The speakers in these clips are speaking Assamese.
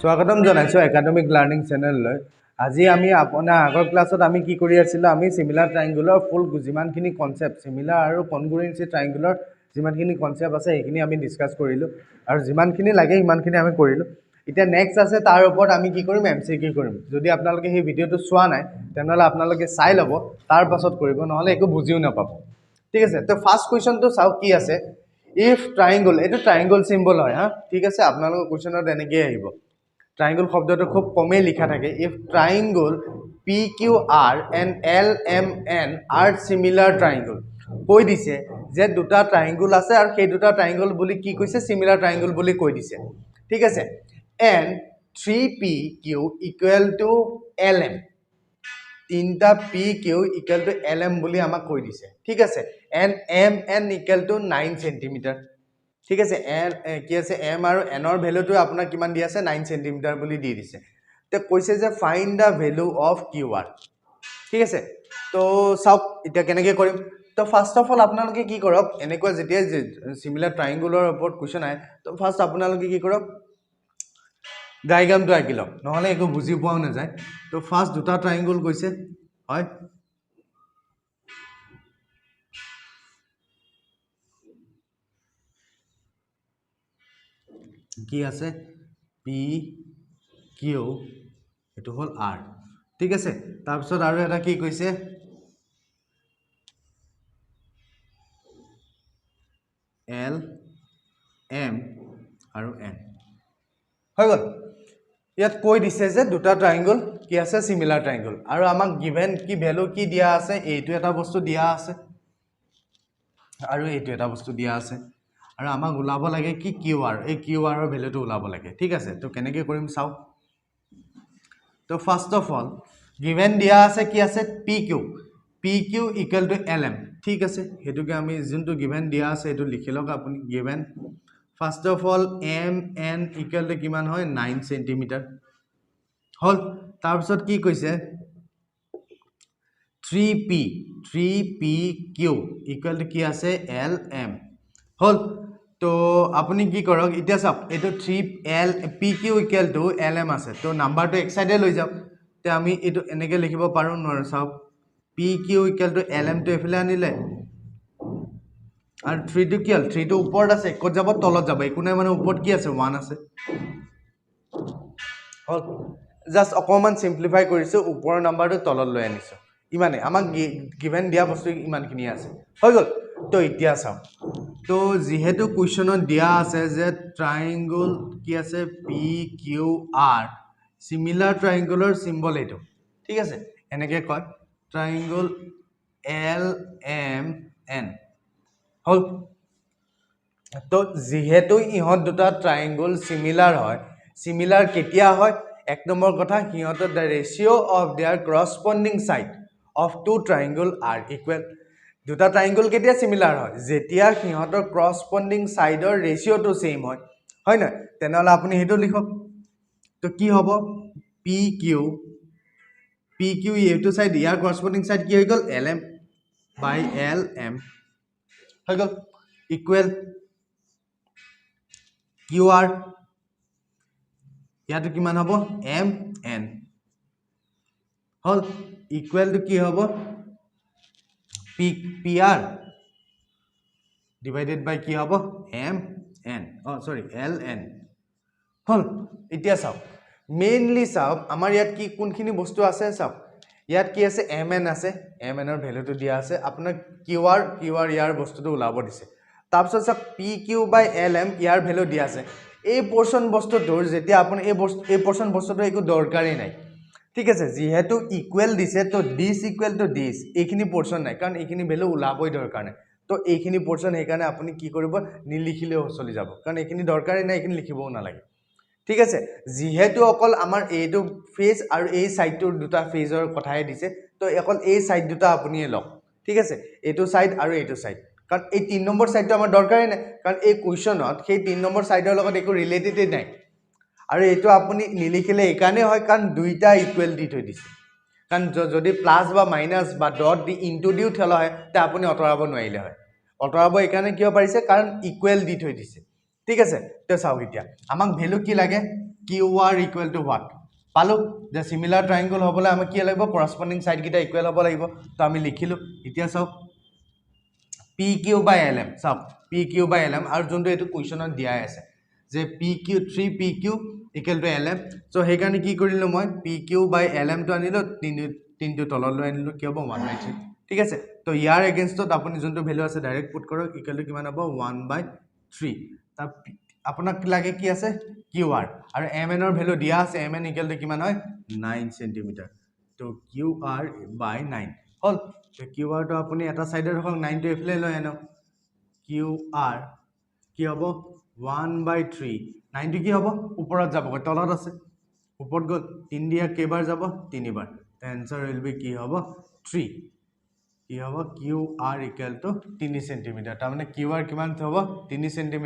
স্বাগতম জনাইছো একাডেমিক লাৰ্ণিং চেনেললৈ আজি আমি আপোনাৰ আগৰ ক্লাছত আমি কি কৰি আছিলোঁ আমি সিমিলাৰ ট্ৰায়াঙ্গুলৰ ফুল যিমানখিনি কনসেপ্ট সিমিলাৰ আৰু কনগ্ৰুয়েন্সি ট্ৰায়াঙ্গুলৰ যিমানখিনি কনসেপ্ট আছে সেইখিনি আমি ডিসকাস কৰিলোঁ আৰু যিমানখিনি লাগে ইমানখিনি আমি কৰিলোঁ এতিয়া নেক্সট আছে তাৰ ওপৰত আমি কি কৰিম এমসিকিউ কৰিম যদি আপোনালোকে সেই ভিডিওটো চোৱা নাই তেনেহলে আপোনালোকে চাই ল'ব তাৰ পাছত কৰিব নহলে একো বুজিও নাপাব ঠিক আছে তো ফাৰ্স্ট কোৱেশ্চনটো চাও কি আছে ইফ ট্ৰায়াঙ্গল এটা ট্ৰায়াঙ্গল সিম্বল হয় হা ঠিক আছে আপোনালোকৰ কোৱেশ্চনত এনেকৈ আহিব Triangle শব্দটো খুব কমে লিখা থাকে if triangle PQR and LMN are similar triangle কৈ দিছে যে দুটা ট্ৰায়াঙ্গল আছে আৰু সেই দুটা ট্ৰায়াঙ্গল বুলি কি কৈছে similar triangle বুলি কৈ দিছে ঠিক আছে and 3PQ equal to LM তিনটা PQ equal to LM বুলি আমাক কৈ দিছে ঠিক আছে and MN equal to 9 cm ঠিক আছে এন কি আছে এম আৰু এনৰ ভ্যালুটো আপোনাৰ কিমান দি আছে 9 সেন্টিমিটাৰ বুলি দি দিছে তে কৈছে যে find da value of QR ঠিক আছে তো সব এটা কেনেকৈ কৰিম তো ফাৰ্স্ট অফ অল আপোনালোকে কি কৰক এনেকুৱা যেতিয়া সিমিলাৰ ট্ৰায়াঙ্গুলৰ ওপৰত কোৱেশ্চন আহে তো ফাৰ্স্ট আপোনালোকে কি কৰক ডায়াগ্ৰামটো আঁকি লওক নহলে একো বুজি পোৱাও নাযায় তো ফাৰ্স্ট দুটা ট্ৰায়াঙ্গুল কৈছে হয় কি আছে পি কিউ এটো হল আৰ ঠিক আছে তাৰ পিছত আৰু এটা কি কৈছে এল এম আৰু এন হৈ গল ইয়াত কৈ দিছে যে দুটা ট্ৰায়াঙ্গল কি আছে সিমিলাৰ ট্ৰায়াঙ্গল আৰু আমাক গিভেন কি ভ্যালু কি দিয়া আছে এইটো এটা বস্তু দিয়া আছে আৰু এইটো এটা বস্তু দিয়া আছে আৰু আমাক উলাব লাগে কি কিউআৰ এই কিউআৰৰ ভ্যালুটো উলাব লাগে ঠিক আছে তো কেনেকৈ কৰিম চাও তো ফার্স্ট অফ অল গিভেন দিয়া আছে কি আছে PQ ইকুয়াল টু LM ঠিক আছে হেতুকে আমি যোনটো গিভেন দিয়া আছে এটো লিখি লওক আপুনি given first of all MN equal to কিমান হয় 9 সেন্টিমিটাৰ হল তাৰ পিছত কি কৈছে 3PQ ইকুয়াল টু কি আছে LM হল তো আপুনি কি কৰক এতিয়া চাওক এটো 3PQ ইকুয়াল টু LM আছে তো নাম্বাৰটো এক সাইডে লৈ যাওক তে আমি এটো এনেকৈ লিখিব পাৰো নৰে চাওক PQ ইকুয়াল টু LM তো এফালে আনিলে আৰু 3 টো কিল 3 টো ওপৰত আছে ক'ত যাব তলত যাব একো নাই মানে ওপৰত কি আছে 1 আছে হল জাস্ট অকমান সিম্পলিফাই কৰিছো ওপৰৰ নাম্বাৰটো তলত লৈ আনিছো ইমানে আমাক গিভেন দিয়া বস্তু ইমানখিনি আছে হৈ গল তো এতিয়া চাও তো যেহেতু কোৱেশ্চনত দিয়া আছে যে ট্ৰায়াঙ্গল কি আছে PQR সিমিলাৰ ট্ৰায়াঙ্গলৰ সিম্বল এটো ঠিক আছে এনেকৈ কয় ট্ৰায়াঙ্গল LMN হল তো যেহেতু ইহত দুটা ট্ৰায়াঙ্গল সিমিলাৰ হয় সিমিলাৰ কেতিয়া হয় এক নম্বৰ কথা হিহঁতৰ the ratio of their corresponding side of two triangle are equal দুটা ট্ৰায়াঙ্গল কেতিয়া সিমিলাৰ হয় যেতিয়া হিহঁতৰ corresponding সাইডৰ ৰেশিওটো সেম হয় হয় না তেনেহলে আপুনি হেতু লিখক তো কি হ'ব PQ এইটো সাইড ইয়াৰ corresponding সাইড কি হৈ গল LM by LM হৈ গল ইকুৱেল QR ইয়াটো কিমান হ'ব MN হল ইকুৱেল টু কি হ'ব PR divided by কি হ'ব MN sorry LN হল এতিয়া চাও মেইনলি চাও আমাৰ ইয়াত কি কোনখিনি বস্তু আছে চাও ইয়াত কি আছে MN আছে MN ৰ ভ্যালুটো দিয়া আছে আপোনাৰ QR ইয়াৰ বস্তুটো উলাব দিছে তাৰপিছত চাওক PQ by LM year value দিয়া আছে এই পোৰশন বস্তুটোৰ যেতিয়া আপুনি এই পোৰশন বস্তুটো একো দৰকাৰি নাই ঠিক আছে যেহেতু ইকুৱেল দিছে তো দিস ইকুৱেল টু দিস এইখিনি পোৰশন নাই কাৰণ এইখিনি ভ্যালু উলাবই দৰকাৰ নাই তো এইখিনি পোৰশন হেকাৰণে আপুনি কি কৰিব নিলিখিলেও চলি যাব কাৰণ এইখিনি দৰকাৰি নাই এইখিনি লিখিবও নালাগে ঠিক আছে যেহেতু অকল আমাৰ এইটো ফেজ আৰু এই সাইডটোৰ দুটা ফেজৰ কথাই দিছে তো অকল এই সাইড দুটা আপুনি লওক ঠিক আছে এইটো সাইড আৰু এইটো সাইড কাৰণ এই 3 নম্বৰ সাইডটো আমাৰ দৰকাৰি নাই কাৰণ এই কোৱেশ্চনত সেই 3 নম্বৰ সাইডৰ লগত একো ৰিলেটেড নাই আৰু এইটো আপুনি নিলিখিলে একানে হয় কাৰণ দুইটা ইকুৱেল দি থৈ দিছে কাৰণ যদি প্লাস বা মাইনাস বা ডট দি ইনটু দিও থলা হয় তে আপুনি অতৰাব নোৱাৰিলে হয় অতৰাব একানে কিয় পাৰিছে কাৰণ ইকুৱেল দি থৈ দিছে ঠিক আছে তো চাও এতিয়া আমাক ভ্যালু কি লাগে QR equal to what? পালো যে সিমিলার ট্রায়াঙ্গল হবলে আমি কি লাগিব করসপন্ডিং সাইড গিটা ইকুয়াল হব লাগিব তো আমি লিখিলো এতিয়া চাও PQ by LM চাওক PQ by LM আৰু যোনটো এটো কোৱেশ্চনত দিয়া আছে যে PQ 3PQ equal to LM so হেকাৰণে কি কৰিলো মই PQ by LM টো আনিলো তিনটো তললৈ আনিলো কি হ'ব 1/3 ঠিক আছে তো ইয়াৰ এগেইনষ্টত আপুনি যোনটো ভ্যালু আছে ডাইৰেক্ট পুট কৰক ইকুৱেল টু কিমান হ'ব 1/3 তা আপোনাক লাগে কি আছে QR আৰু MN ৰ ভ্যালু দিয়া আছে MN ইকুৱেল টু কিমান হয় 9 cm তো QR by 9 হল তো QR টো আপুনি এটা সাইডে ৰখক 9 টো এফলে লৈ আনো QR কি হ'ব 1/3 9 টো কি হ'ব ওপৰত যাব তলত আছে ওপৰত গল 3 দিয়া কেবাৰ যাব 3 বাৰ the answer will be কি হ'ব 3 কি হ'ব QR equal to 3 cm তাৰ মানে QR কিমান হ'ব 3 cm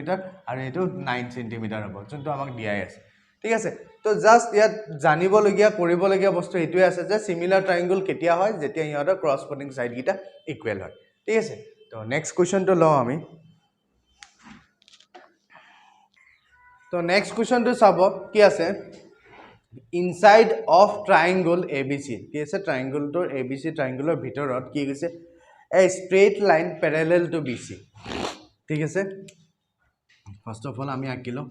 আৰু এটো 9 cm হ'ব যোনটো আমাক দিয়াই আছে ঠিক আছে তো জাস্ট ইয়াত জানিবলগিয়া কৰিবলগিয়া বস্তু এটোই আছে যে সিমিলাৰ ট্ৰায়াঙ্গল কেতিয়া হয় যেতিয়া ইহঁতৰ কৰসপন্ডিং সাইড গিটা ইকুৱেল হয় ঠিক আছে তো নেক্সট কোৱেশ্চন টো লও আমি তো নেক্সট কোৱেশ্চন টো চাব কি আছে ইনসাইড অফ ট্ৰায়াঙ্গল ABC কি আছে ট্ৰায়াঙ্গল টোৰ ABC ট্ৰায়াঙ্গলৰ ভিতৰত কি গৈছে a straight line parallel to BC ঠিক আছে ফার্স্ট অফ অল আমি আঁকিলো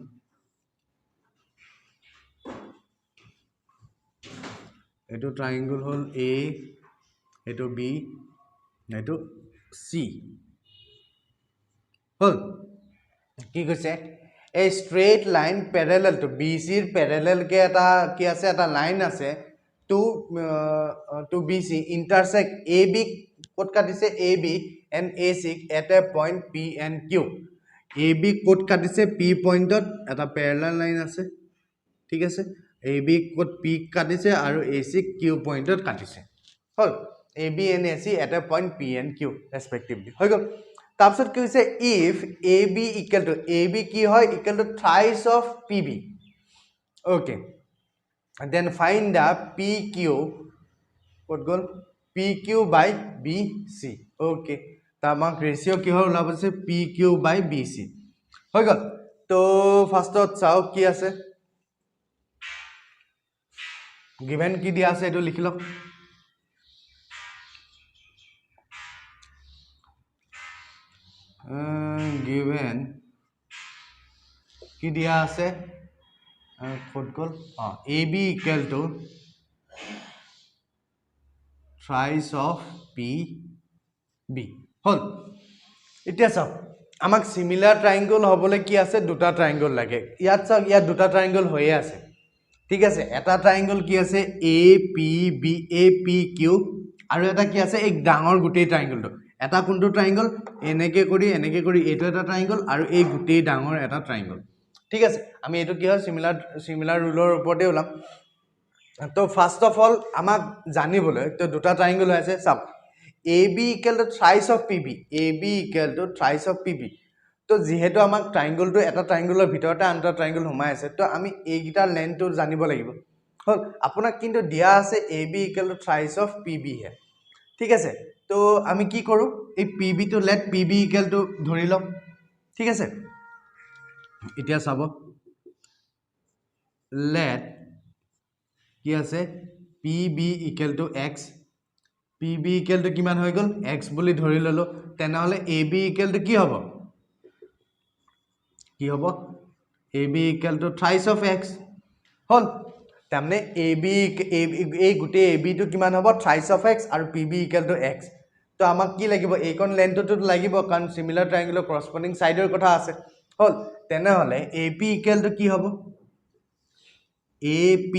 এটো ট্রায়াঙ্গল হল A এটো B এটো C হল কি কৈছে a straight line parallel to BC ৰ parallel কে এটা কি আছে এটা লাইন আছে to BC intersect AB code কাটিছে AB and AC at a point P and Q AB code কাটিছে P পয়েন্টত এটা প্যারালাল লাইন আছে ঠিক আছে AB কোড P কাটিছে আৰু AC Q পয়েন্টত কাটিছে হল AB and AC at a point P and Q respectively হৈ গল তাৰপিছত কি হৈছে if AB equal to AB কি হয় equal to thrice of PB okay and then find the PQ what goal PQ by BC okay তা আমাক রেশিও কি হয় ওলাব আছে PQ by BC হৈ গল তো ফার্স্টত চাও কি আছে given কি দিয়া আছে এটো লিখি লওক given কি দিয়া আছে what goal AB equal to thrice of PB হল এতিয়া চাওক আমাক সিমিলার ট্রায়াঙ্গল হবলে কি আছে দুটা ট্রায়াঙ্গল লাগে ইয়াত চাওক ইয়াত দুটা ট্রায়াঙ্গল হয়ে আছে ঠিক আছে এটা ট্রায়াঙ্গল কি আছে APB APQ আৰু এটা কি আছে এক ডাঙৰ গুটেই ট্ৰায়াঙ্গলটো এটা কোনটো ট্ৰায়াঙ্গল এনেকে কৰি এটো এটা ট্ৰায়াঙ্গল আৰু এই গুটেই ডাঙৰ এটা ট্ৰায়াঙ্গল ঠিক আছে আমি এটো কি হয় সিমিলাৰ ৰুলৰ ওপৰতে ওলাম তো ফার্স্ট অফ অল আমাক জানিবলৈ তো দুটা ট্রায়াঙ্গল আছে চাওক AB equal to thrice of PB AB equal to thrice of PB তো যেহেতু আমাক ট্রায়াঙ্গলটো এটা ট্ৰায়াঙ্গলৰ ভিতৰতে আনটা ট্রায়াঙ্গল সোমাই আছে তো আমি এইগিটা লেন্থটো জানিব লাগিব হল আপোনাক কিন্তু দিয়া আছে AB equal to thrice of PB হে ঠিক আছে তো আমি কি কৰো এই PB টো লেট PB equal to ধৰি লম ঠিক আছে এতিয়া চাব লেট কি আছে PB equal to x PB equal to কিমান হৈ গল x বুলি ধৰি ললো তেনেহলে AB equal to কি হ'ব AB equal to thrice of x হল তাৰমানে AB এই গুটে AB টো কিমান হ'ব thrice of x আৰু PB equal to x তো আমাক কি লাগিব এইকন লেন্থটো লাগিব কাৰণ সিমিলাৰ ট্ৰায়াঙ্গলৰ কৰসপন্ডিং সাইডৰ কথা আছে হল তেনেহলে AP equal to কি হ'ব AP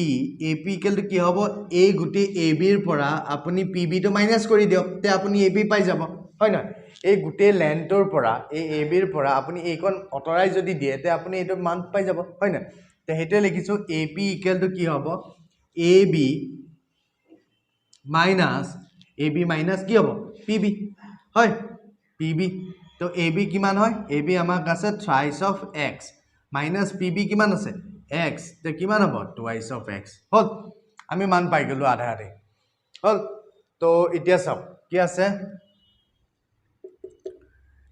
equal to কি হ'ব এই গুটে AB ৰ পৰা আপুনি PB টো মাইনাস কৰি দিয়ক তে আপুনি AB পাই যাব হয় না এই গুটে লেন্থৰ পৰা এই AB ৰ পৰা আপুনি এইকন অটৰাই যদি দিয়ে তে আপুনি এটো মান পাই যাব হয় না তে হেতে লিখিছো AP equal to কি হ'ব AB minus কি হ'ব PB হয় PB তো AB কিমান হয় AB আমাক আছে thrice of x minus PB কিমান আছে x তে কিমান হ'ব twice of x হল আমি মান পাই গলো আধা আধি হল তো এতিয়া চাও কি আছে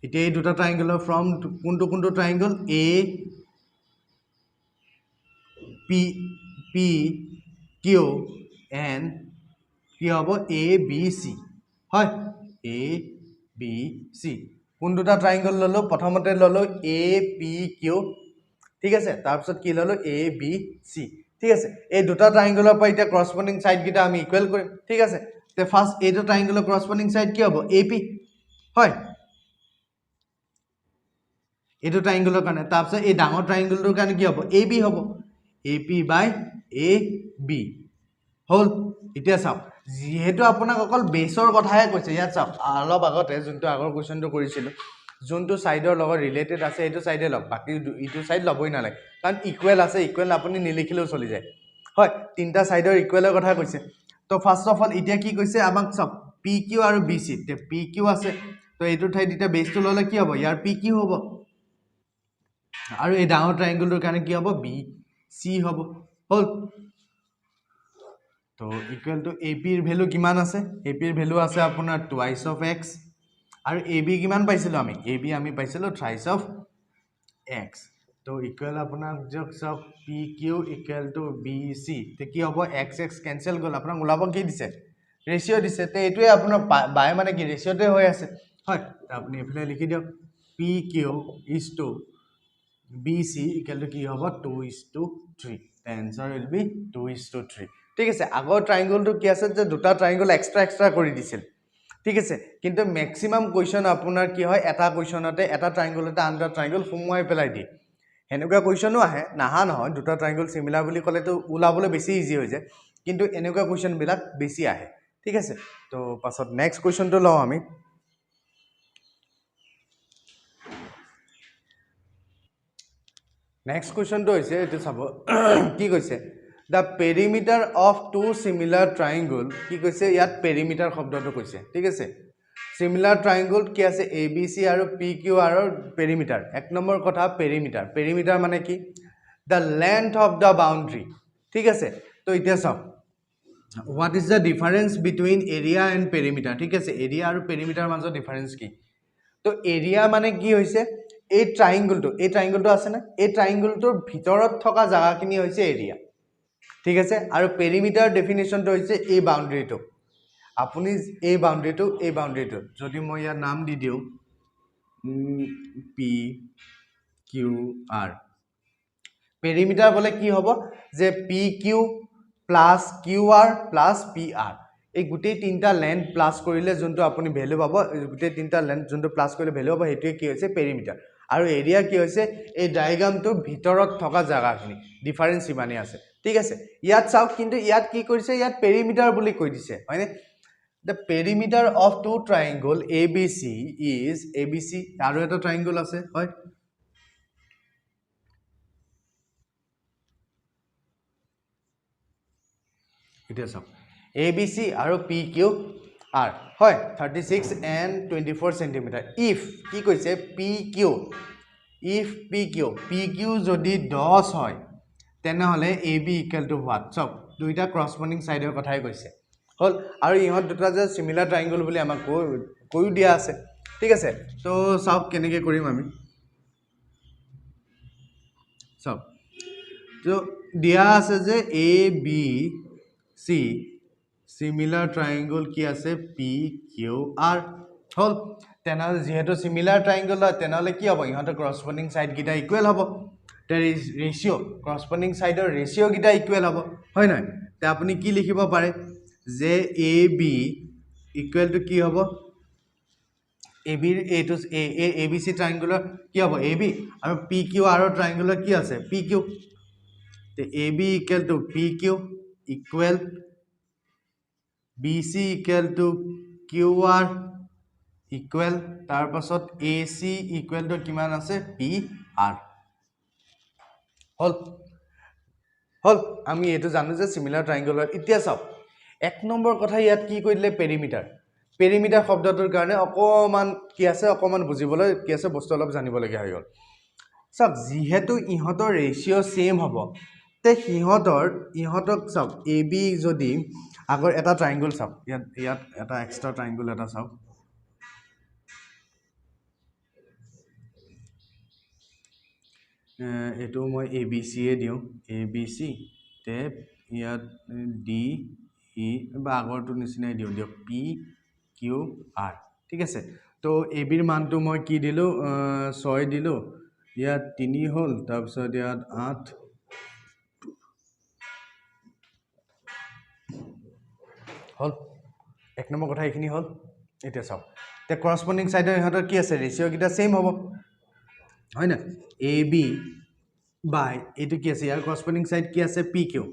এতিয়া এই দুটা ট্ৰায়াঙ্গলৰ ফ্রম কোনটো triangle P P Q N কি হ'ব এ বি চি হয় এ বি চি কোন দুটা ট্ৰাইংগল ললো প্ৰথমতে ললো এ পি কিউ ঠিক আছে তাৰপিছত কি ললো এ বি চি ঠিক আছে এই দুটা ট্ৰাইংগলৰ পৰা এতিয়া কৰস্পন্ডিং সাইড গিটা আমি ইকুৱেল কৰিম ঠিক আছে তে ফাৰ্স্ট এইটো ট্ৰাইংগলৰ কৰস্পন্ডিং সাইড কি হ'ব এপি হয় এইটো ট্ৰাইংগলৰ কাৰণে তাৰপিছত এই ডাঙৰ ট্ৰাইংগলটোৰ কাৰণে কি হ'ব এবি হ'ব এপি বাই এ বি হল এতিয়া চাওক যেহেতু আপোনাক অকল বেছৰ কথাহে কৈছে ইয়াত চাওক অলপ আগতে যোনটো আগৰ কোৱেশ্চনটো কৰিছিলো যোনটো সাইডৰ লগত ৰিলেটেড আছে এইটো সাইডে লওক বাকি ইটো সাইড লবই নালাগে কাৰণ ইকুৱেল আছে ইকুৱেল আপুনি নিলিখিলেও চলি যায় হয় তিনটা সাইডৰ ইকুৱেলৰ কথা কৈছে তো ফাৰ্স্ট অফ অল এতিয়া কি কৈছে আমাক চাওক পি কিউ আৰু বি চি তে পি কিউ আছে তো এইটো ঠাইত এতিয়া বেছটো ললে কি হ'ব ইয়াৰ পি কিউ হ'ব আৰু এই ডাঙৰ ট্ৰাইংগলটোৰ কাৰণে কি হ'ব বি চি হ'ব হল তো ইকুৱেল টু এপি ৰ ভ্যালু কিমান আছে এপি ৰ ভ্যালু আছে আপোনাৰ টুৱাইস অফ x আৰু এবি কিমান পাইছিলো আমি এবি আমি পাইছিলো থ্ৰাইস অফ x তো ইকুৱেল আপোনাক যক সব P Q equal to B C তে কি হ'ব x x কেনসেল গল আপোনাক ওলাব কি দিছে ৰেশিও দিছে তে এইটোৱে আপোনাৰ বাই মানে কি ৰেশিওতে হৈ আছে হয় আপুনি এফালে লিখি দিয়ক P Q is to BC equal to কি হ'ব 2:3 the answer will be 2:3 ঠিক আছে আগৰ ট্ৰাইংগলটো কি আছে যে দুটা ট্ৰাইংগল এক্সট্ৰা কৰি দিছিল ঠিক আছে কিন্তু ম্যাক্সিমাম কোৱেশ্চন আপোনাৰ কি হয় এটা কোৱেশ্চনতে এটা ট্ৰাইংগলতে আনটা ট্ৰাইংগল সুমুৱাই পেলাই দিয়ে এনেকুৱা কোৱেশ্চনো আহে নাহা নহয় দুটা ট্ৰাইংগল সিমিলাৰ বুলি ক'লে তো উলাবলৈ বেছি ইজি হৈ যায় কিন্তু এনেকুৱা কোৱেশ্চন বিলাক বেছি আহে ঠিক আছে তো পাছত নেক্সট কোৱেশ্চনটো লও আমি Next question to is it is ki koise the perimeter of two similar triangle ki koise yat perimeter shobdo to koise thik ase similar triangle ki ase abc aru pq aru perimeter ek number kotha perimeter mane ki the length of the boundary thik ase to itia sab what is the difference between area and perimeter thik ase area aru perimeter majo difference ki to area mane ki hoise এই ট্ৰাইংগলটো আছে না এই ট্ৰাইংগলটোৰ ভিতৰত থকা জায়গাখিনি হৈছে এৰিয়া ঠিক আছে আৰু পেৰিমিটাৰ ডেফিনিশনটো হৈছে এই বাউন্ডাৰীটো আপুনি এই বাউন্ডাৰীটো যদি মই ইয়াৰ নাম দি দিও পি কিউ আৰ পেৰিমিটাৰ বলে কি হ'ব যে P Q plus Q R plus P R এই গুটেই তিনটা লেন্থ প্লাস কৰিলে যোনটো আপুনি ভ্যালু পাব গুটেই তিনটা লেন্থ যোনটো প্লাস কৰিলে ভ্যালু পাব হেতুৱে কি হৈছে পেৰিমিটাৰ আৰু এৰিয়া কি হৈছে এই ডায়াগ্ৰামটোৰ ভিতৰত থকা জায়গাখিনি ডিফাৰেন্স ইমানে আছে ঠিক আছে ইয়াত চাওক কিন্তু ইয়াত কি কৰিছে ইয়াত পেৰিমিটাৰ বুলি কৈ দিছে হয়নে the perimeter of two triangle abc is abc আৰু এটা ট্ৰাইংগল আছে হয় এটা চাওক abc আৰু pq r হয় 36 and 24 cm if কি কৈছে pq if pq যদি 10 হয় তেনেহলে ab equal to what সব দুইটা corresponding সাইডৰ কথাই কৈছে হল আৰু ইহত দুটা যে সিমিলাৰ ট্ৰাইংগল বুলি আমাক কৈও দিয়া আছে ঠিক আছে তো সব কেনেকে কৰিম আমি সব তো দিয়া আছে যে ab c similar triangle কি আছে PQR হল তেনেহলে যেহেতু similar triangle হয় তেনেহলে কি হ'ব ইহঁতৰ corresponding side গিটা ইকুৱেল হ'ব there is ratio corresponding side ৰ ratio গিটা ইকুৱেল হ'ব হয় নাই তে আপুনি কি লিখিব পাৰে যে AB ইকুৱেল টু কি হ'ব AB এটো ABC triangle কি হ'ব AB আৰু PQR ৰ triangle কি আছে PQ তে AB equal to PQ equal BC equal to QR equal তাৰ পাছত AC equal to কিমান আছে PR হল আমি এটো জানো যে সিমিলাৰ ট্ৰাইংগলৰ এতিয়া চাও এক নম্বৰ কথা ইয়াত কি কইলে পেৰিমিটাৰ শব্দটোৰ কাৰণে অকমান কি আছে অকমান বুজিবলৈ কি আছে বস্তু অলপ জানিব লগা হৈ গল সব যেহেতু ইহতৰ ৰেশিও সেম হ'ব তে ইহতক সব AB যদি আগৰ এটা ট্ৰাইংগল চাওক ইয়াত এটা এক্সট্ৰা ট্ৰাইংগল এটা চাওক এইটো মই এ বি চিয়ে দিওঁ এ বি চি তে ইয়াত ডি ই বা আগৰটো নিচিনাই দিওঁ দিয়ক পি কিউ আৰ ঠিক আছে তো এ বিৰ মানটো মই কি দিলোঁ 6 দিলোঁ ইয়াত 3 হ'ল তাৰপিছত ইয়াত 8 হ'ল এক নম্বৰ কথা এইখিনি হ'ল এতিয়া চাওক তে কৰস্পণ্ডিং সাইডৰ ইহঁতৰ কি আছে ৰেচিঅ' কিটা সেম হ'ব হয় না এ বি বাই এইটো কি আছে ইয়াৰ কৰস্পণ্ডিং সাইড কি আছে পি কিউ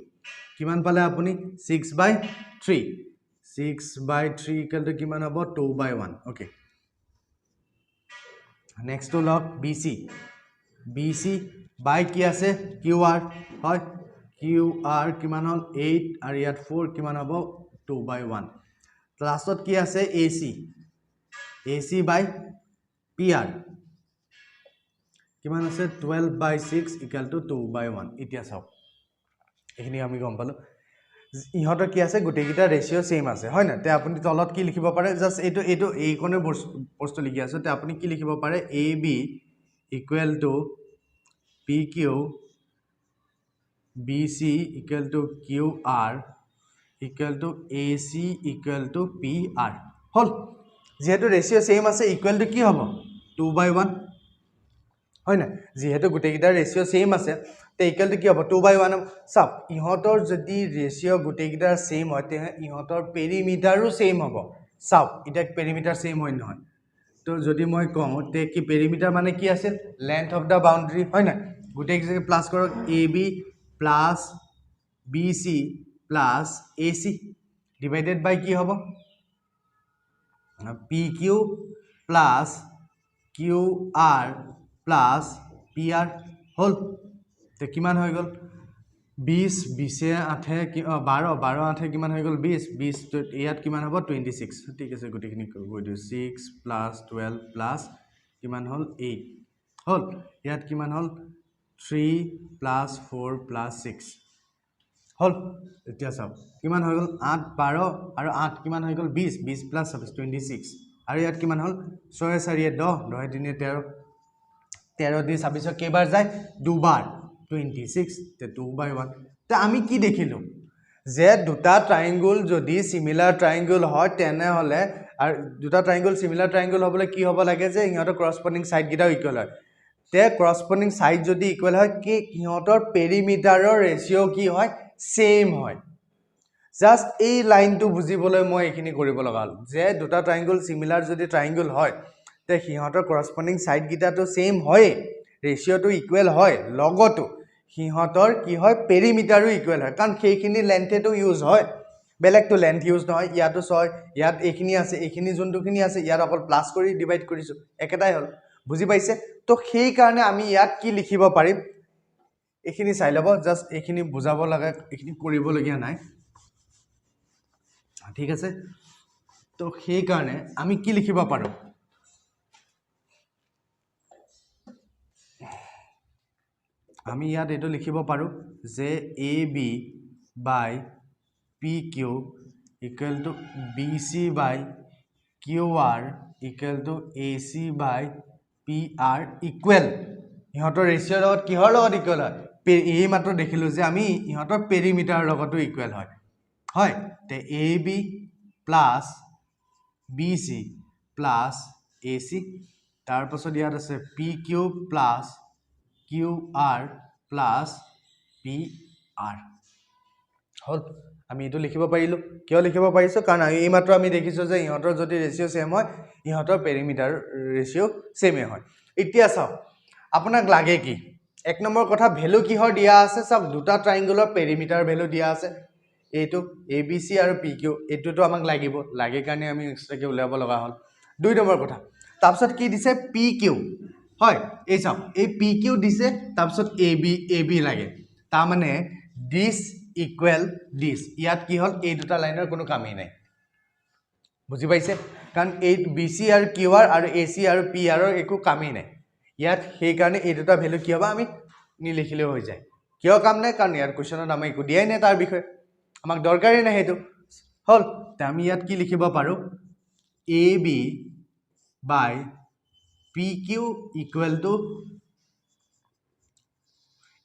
কিমান পালে আপুনি 6/3 6/3 ইকুৱেল টু কিমান হ'ব 2/1 ওকে নেক্সট টু লক BC বাই কি আছে QR হয় QR কিমান হ'ল 8 আৰু ইয়াত 4 কিমান হ'ব 2/1 লাষ্টত কি আছে AC বাই PR কিমান আছে 12/6 ইকুৱেল টু 2/1 এতিয়া চাওক এইখিনি আমি গম পালো ইহঁতৰ কি আছে গোটেইকেইটা ৰেচিঅ' সেম আছে হয় না তে আপুনি তলত কি লিখিব পাৰে জাস্ট এইটো এইকনে বস্তু লিখি আছে তে আপুনি কি লিখিব পাৰে AB equal to PQ BC equal to QR equal to AC equal to PR হল যেহেতু ৰেচিঅ' সেম আছে ইকুৱেল টু কি হ'ব 2/1 হয় না যেহেতু গোটেইকেইটা ৰেচিঅ' সেম আছে তে ইকুৱেল টু কি হ'ব 2/1 চাওক ইহঁতৰ যদি ৰেচিঅ' গোটেইকেইটা সেম হয় তে ইহঁতৰ পেৰিমিটাৰো সেম হ'ব চাওক এটা পেৰিমিটাৰ সেম হয় নহয় তো যদি মই কওঁ তে কি পেৰিমিটাৰ মানে কি আছিল লেন্থ অফ দা বাউন্ডাৰী হয় না গোটেইকেইটা প্লাস কৰক AB plus BC plus AC divided by কি হ'ব PQ plus QR plus PR হল তে কিমান হৈ গল 20 8 12 8 কিমান হৈ গল 20 ইয়াত কিমান হ'ব 26 ঠিক আছে গুটিখিনি কৈ দিও 6 প্লাস 12 প্লাস কিমান হল 8 হল ইয়াত কিমান হল 3 প্লাস 4 প্লাস 6 হল এতিয়া চাওক কিমান হৈ গল 8 12 আৰু 8 কিমান হৈ গল 20 প্লাস 26 আৰু ইয়াত কিমান হল 6 4 10 10 3 13 13 দি 26 কেইবাৰ যায় দুবাৰ 26 তে 2/1 তে আমি কি দেখিলো যে দুটা ট্ৰায়াঙ্গল যদি সিমিলাৰ ট্ৰায়াঙ্গল হয় তেনে হলে আৰু দুটা ট্ৰায়াঙ্গল সিমিলাৰ ট্ৰায়াঙ্গল হ'বলৈ কি হ'ব লাগে যে ইহঁতৰ কৰস্পণ্ডিং সাইড গিটা ইকুৱেল হয় তে কৰস্পণ্ডিং সাইড যদি ইকুৱেল হয় কি ইহঁতৰ পেৰিমিটাৰৰ ৰেচিঅ' কি হয় সেম হয় জাস্ট এই লাইনটো বুজিবলৈ মই এইখিনি কৰিব লগা হ'ল যে দুটা ট্ৰায়াঙ্গল সিমিলাৰ যদি ট্ৰায়াঙ্গল হয় তে সিহঁতৰ কৰস্পণ্ডিং সাইড গিটাটো সেম হয় ৰেচিঅ'টো ইকুৱেল হয় লগতো সিহঁতৰ কি হয় পেৰিমিটাৰো ইকুৱেল হয় কাৰণ সেইখিনি লেন্থেটো ইউজ হয় বেলেগটো লেন্থ ইউজ নহয় ইয়াতো 6 ইয়াত এইখিনি আছে এইখিনি যোনটোখিনি আছে ইয়াত অকল প্লাস কৰি ডিভাইড কৰিছো একেটাই হ'ল বুজি পাইছে তো সেই কাৰণে আমি ইয়াত কি লিখিব পাৰিম এইখিনি চাই লব জাস্ট এইখিনি বুজাব লাগে এইখিনি কৰিবলগীয়া নাই ঠিক আছে তো সেই কাৰণে আমি কি লিখিব পাৰো আমি ইয়াত এটো লিখিব পাৰো যে AB by PQ equal to BC by QR equal to AC by PR equal ইহঁতৰ ৰেচিঅ'ৰ লগত কিহৰ লগত ইকুৱেল হয় এই মাত্ৰ দেখিলো যে আমি ইহঁতৰ পেৰিমিটাৰৰ লগতো ইকুৱেল হয় হয় তে AB plus BC plus AC তাৰ পাছত ইয়াত আছে PQ plus QR plus PR হল আমি এটো লিখিব পাৰিলো কিয় লিখিব পাৰিছো কাৰণ এই মাত্ৰ আমি দেখিছো যে ইহঁতৰ যদি ৰেচিঅ' সেম হয় ইহঁতৰ পেৰিমিটাৰ ৰেচিঅ' সেমে হয় এতিয়া চাও আপোনাক লাগে কি এক নম্বৰ কথা ভ্যালু কিহৰ দিয়া আছে সব দুটা ট্ৰায়াঙ্গলৰ পেৰিমিটাৰ ভ্যালু দিয়া আছে এইটো ABC আৰু PQ এটোটো আমাক লাগিব লাগে কাৰণে আমি এক্সট্ৰাকে উলিয়াব লগা হ'ল দুই নম্বৰ কথা তাৰপিছত কি দিছে PQ হয় এই চাও এই PQ দিছে তাৰপিছত AB লাগে তাৰ মানে this equal this ইয়াত কি হল এই দুটা লাইনৰ কোনো কামেই নাই বুজি পাইছে কাৰণ এই BC আৰু QR আৰু AC আৰু PR ৰ একো কামেই নাই ইয়াত সেই কাৰণে এই দুটা ভ্যালু কি হ'ব আমি নিলিখিলে হৈ যায় কিয় কাম নাই কাৰণ ইয়াৰ কোৱেশ্চনত আমি একো দিয়াই নাই তাৰ বিষয়ে আমাক দৰকাৰই নাই হেতু হল তে আমি ইয়াত কি লিখিব পাৰো AB by PQ equal to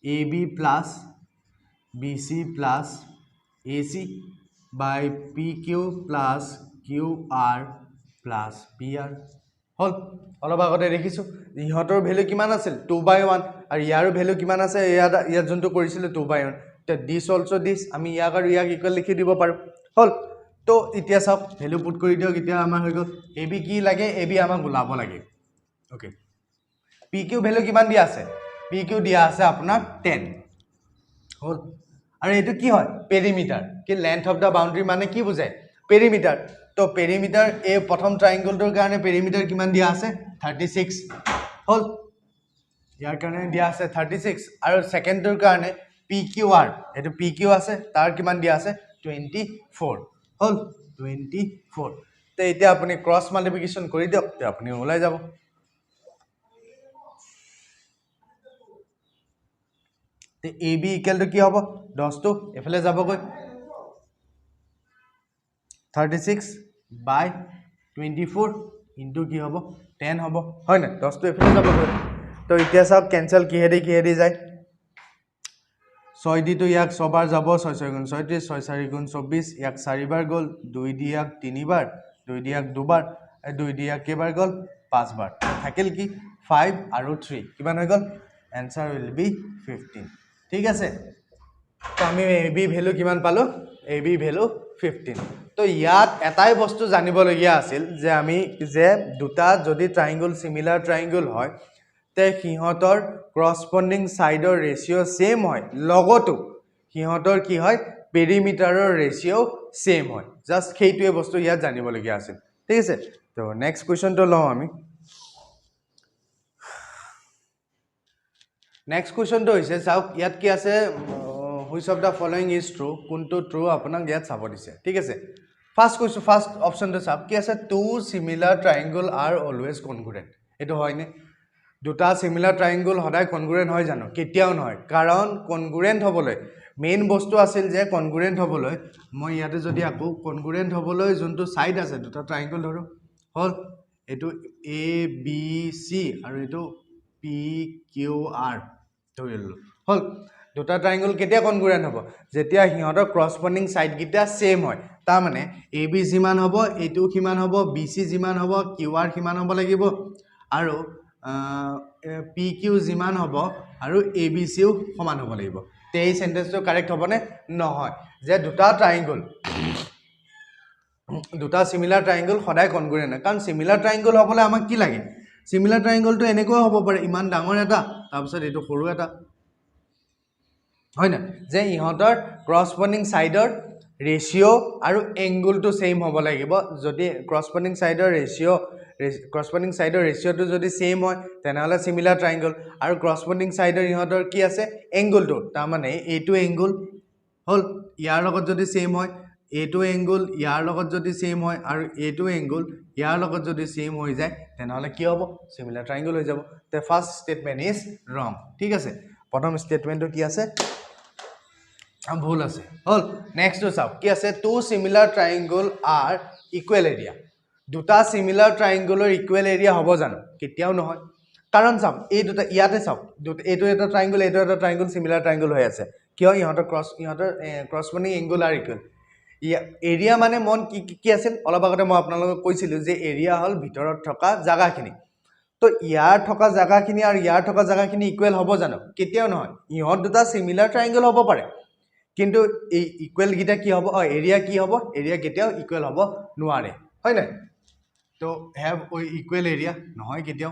AB plus BC plus AC by PQ plus QR plus PR হল অলপ আগতে দেখিছো ইহঁতৰ ভ্যালু কিমান আছিল 2/1 আৰু ইয়াৰো ভ্যালু কিমান আছে ইয়াত যোনটো কৰিছিল 2/1 তে দিস অলসো দিস আমি ইয়াক আৰু ইয়াক ইকুৱেল লিখি দিব পাৰো হল তো এতিয়া সব ভ্যালু পুট কৰি দিও এতিয়া আমাৰ হৈ গল AB কি লাগে AB আমাক ওলাব লাগে ওকে PQ ভ্যালু কিমান দিয়া আছে PQ দিয়া আছে আপোনাৰ 10 হল আৰু এটো কি হয় পেৰিমিটাৰ কি লেন্থ অফ দা বাউন্ডাৰী মানে কি বুজায় পেৰিমিটাৰ তো পেৰিমিটাৰ এই প্ৰথম ট্ৰায়াঙ্গলটোৰ কাৰণে পেৰিমিটাৰ কিমান দিয়া আছে 36 হল ইয়াৰ কাৰণে দিয়া আছে 36 আৰু সেকেন্ডটোৰ কাৰণে PQR এটো PQ আছে তাৰ কিমান দিয়া আছে 24 হল 24 তে এতিয়া আপুনি ক্ৰস মাল্টিপ্লিকেশন কৰি দিয়ক তে আপুনি ওলাই যাব তে AB ইকুৱেল টু কি হ'ব 10 টো এফালে যাবগৈ 36 by 24 into কি হ'ব 10 হ'ব হয় না 10 টো এফালে যাবগৈ তো এতিয়া সব ক্যান্সেল কিহেদি যায় 6 দি তো ইয়াক 6 বাৰ যাব 6 6 গুণ 36 6 4 গুণ 24 ইয়াক 4 বাৰ গল 2 দি ইয়াক 3 বাৰ 2 দি ইয়াক 2 বাৰ 2 দি ইয়াক কেবাৰ গল 5 বাৰ থাকিল কি 5 আৰু 3 কিমান হৈ গল आंसर will be 15 ঠিক আছে তো আমি AB ভ্যালু কিমান পালো AB ভ্যালু 15 তো ইয়াত এটাই বস্তু জানিবলগীয়া আছিল যে আমি যে দুটা যদি ট্রায়াঙ্গল সিমিলার ট্রায়াঙ্গল হয় তে হিহঁতৰ কৰসপন্ডিং সাইডৰ ৰেশিও সেম হয় লগতো হিহঁতৰ কি হয় পেৰিমিটাৰৰ ৰেশিও সেম হয় জাস্ট সেইটোৱে বস্তু ইয়াত জানিবলগীয়া আছিল ঠিক আছে তো নেক্সট কোৱেশ্চনটো লওঁ আমি नेक्स्ट क्वेश्चन तो होइसे साउक यात की আছে which of the following is true कोनটো ट्रू আপোনাক ইয়াত চাব দিছে ঠিক আছে ফার্স্ট क्वेश्चन ফার্স্ট অপশন তো সাউক কি আছে two similar triangle are always কনগ্ৰুয়েন্ট এটো হয় নে দুটা সিমিলাৰ ট্ৰায়াঙ্গল সদায় কনগ্ৰুয়েন্ট হয় জানো কেতিয়াও নহয় কাৰণ কনগ্ৰুয়েন্ট হবলৈ মেইন বস্তু আছিল যে কনগ্ৰুয়েন্ট হবলৈ মই ইয়াতে যদি আকো কনগ্ৰুয়েন্ট হবলৈ যোনটো সাইড আছে দুটা ট্ৰায়াঙ্গল ধৰো হল এটো এ বি সি আৰু এটো PQR ধৰিলো হল দুটা ট্ৰায়াঙ্গল কেতিয়া কনগ্ৰুয়েন্ট হ'ব যেতিয়া হিহঁতৰ করসপন্ডিং সাইড গিটা সেম হয় তা মানে AB জিমান হ'ব এটো কিমান হ'ব BC জিমান হ'ব QR কিমান হ'ব লাগিব আৰু PQ জিমান হ'ব আৰু ABC ও সমান হ'ব লাগিব তে এই সেন্টেন্সটো কারেক্ট হ'বনে নহয় যে দুটা ট্রায়াঙ্গল দুটা সিমিলার ট্রায়াঙ্গল সদায় কনগ্ৰুয়েন্ট কাৰণ সিমিলাৰ ট্ৰায়াঙ্গল হ'বলৈ আমাক কি লাগে সিমিলাৰ ট্ৰায়াঙ্গল তো এনেকৈ হ'ব পাৰে ইমান ডাঙৰ এটা তাৰপিছত এটো সৰু এটা হয় না যে ইহঁতৰ কৰসপন্ডিং সাইডৰ ৰেশিও আৰু এংগলটো সেম হ'ব লাগিব যদি কৰসপন্ডিং সাইডৰ ৰেশিওটো যদি সেম হয় তেনেহলে সিমিলাৰ ট্ৰায়াঙ্গল আৰু কৰসপন্ডিং সাইডৰ ইহঁতৰ কি আছে এংগলটো তাৰ মানে এইটো এংগল হল ইয়াৰ লগত যদি সেম হয় এইটো এংগল ইয়াৰ লগত যদি সেম হয় আৰু এইটো এংগল ইয়াৰ লগত যদি সেম হৈ যায় তেনেহলে কি হ'ব সিমিলার ট্রায়াঙ্গল হৈ যাব তে ফার্স্ট স্টেটমেন্ট ইজ রং ঠিক আছে প্ৰথম স্টেটমেন্টটো কি আছে ভুল আছে হল নেক্সট চাও কি আছে টু সিমিলার ট্রায়াঙ্গল আর ইকুয়াল এরিয়া দুটা সিমিলার ট্ৰায়াঙ্গলৰ ইকুয়াল এৰিয়া হ'ব জানো কেতিয়াও নহয় কাৰণ চাও এই দুটা ইয়াতে চাও এইটো এটা ট্ৰায়াঙ্গল এইটো এটা ট্ৰায়াঙ্গল সিমিলাৰ ট্ৰায়াঙ্গল হৈ আছে কিয় ইহঁতৰ করসপন্ডিং এংগল আর ইকুয়াল এরিয়া মানে মন কি আছিল অলপ আগতে মই আপোনালোকক কৈছিলো যে এরিয়া হল ভিতৰত থকা জাগাখিনি তো ইয়াৰ থকা জাগাখিনি আৰু ইয়াৰ থকা জাগাখিনি ইকুয়াল হ'ব জানো কেতিয়াও নহয় ইহঁত দুটা সিমিলার ট্রায়াঙ্গল হ'ব পাৰে কিন্তু এই ইকুয়াল গিটা কি হ'ব এৰিয়া কি হ'ব এৰিয়া কেতিয়াও ইকুয়াল হ'ব নোৱাৰে হয় না তো হ্যাভ ইকুয়াল এৰিয়া নহয় কেতিয়াও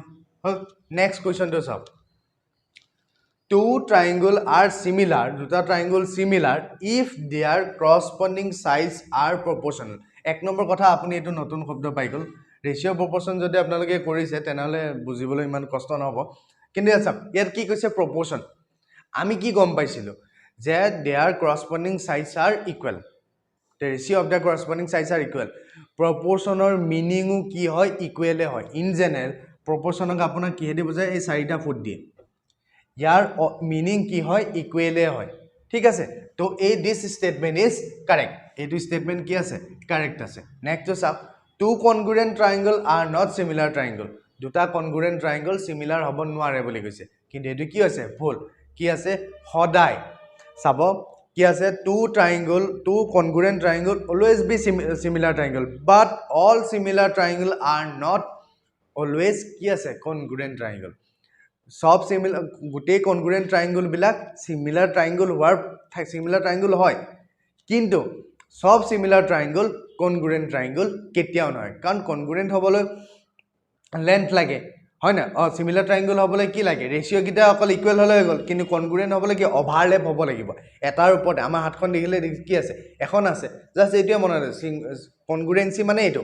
নেক্সট কোৱেশ্চন তো চাও two triangle are similar দুটা triangle similar if their corresponding sides are proportional এক নম্বৰ কথা আপুনি এটো নতুন শব্দ পাই গল ৰেশিও প্ৰপোৰ্শন যদি আপোনালোকে কৰিছে তেনেহলে বুজিবলৈ ইমান কষ্ট নহব কিন্তু আচ্ছা ইয়াত কি কৈছে প্ৰপোৰ্শন আমি কি গম পাইছিলো যে their corresponding sides are equal the ratio of the corresponding sides are equal proportional meaning কি হয় equal হয় in general proportional আপোনাক কিহেদি বুজায় এই চাৰিটা ফুট দিয়ে यार मीनिंग की হয় ইকুৱেলে হয় ঠিক আছে তো এই দিস স্টেটমেন্ট ইজ কাৰেক্ট এইটো স্টেটমেন্ট কি আছে কাৰেক্ট আছে নেক্সট চাও two congruent triangle are not similar triangle দুটা কনগ্ৰুয়েন্ট ট্ৰায়াঙ্গল সিমিলাৰ হ'ব নোৱাৰে বুলি কৈছে কিন্তু এটো কি হৈছে ভুল কি আছে সদায় চাব কি আছে two congruent triangle always be similar triangle but all similar triangle are not always কি আছে congruent triangle সব সিমিলার গোটেই কনগ্ৰুয়েন্ট ট্ৰায়াঙ্গল বিলাক সিমিলাৰ ট্ৰায়াঙ্গল হোৱাৰ সিমিলাৰ ট্ৰায়াঙ্গল হয় কিন্তু সব সিমিলাৰ ট্ৰায়াঙ্গল কনগ্ৰুয়েন্ট ট্ৰায়াঙ্গল কেতিয়াও নহয় কাৰণ কনগ্ৰুয়েন্ট হ'বলৈ লেন্থ লাগে হয় না সিমিলাৰ ট্ৰায়াঙ্গল হ'বলৈ কি লাগে ৰেশিও কিটা অকল ইকুৱেল হ'লে হৈ গ'ল কিন্তু কনগ্ৰুয়েন্ট হ'বলৈ কি ওভাৰলেপ হ'ব লাগিব এটাৰ ওপৰত আমাৰ হাতখন দেখিলে কি আছে এখন আছে জাস্ট এইটোৱে মনত আছে কনগ্ৰুয়েন্সি মানে এইটো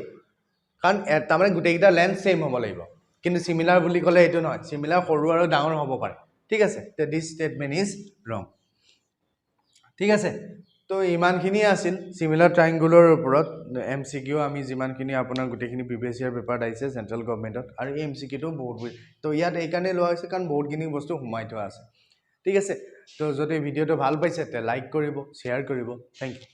কাৰণ তাৰমানে গোটেইকেইটা লেন্থ সেম হ'ব লাগিব কিন্তু সিমিলাৰ বুলি ক'লে এইটো নহয় সিমিলাৰ সৰু আৰু ডাঙৰ হ'ব পাৰে ঠিক আছে তে দিস স্টেটমেন্ট ইজ ৰং ঠিক আছে তো ইমানখিনি আছিল সিমিলাৰ ট্ৰায়াঙ্গলৰ ওপৰত এমসিকিউ আমি যিমানখিনি আপোনাৰ গোটেইখিনি প্ৰিভিয়াস ইয়াৰ পেপাৰত আহিছে সেন্ট্ৰেল গভৰ্ণমেণ্টত আৰু এই এমসিকিউটো বহুত তো ইয়াত এই কাৰণে লোৱা হৈছে কাৰণ বহুতখিনি বস্তু সোমাই থোৱা আছে ঠিক আছে তো যদি ভিডিওটো ভাল পাইছে তে লাইক কৰিব শ্বেয়াৰ কৰিব থ্যাংক ইউ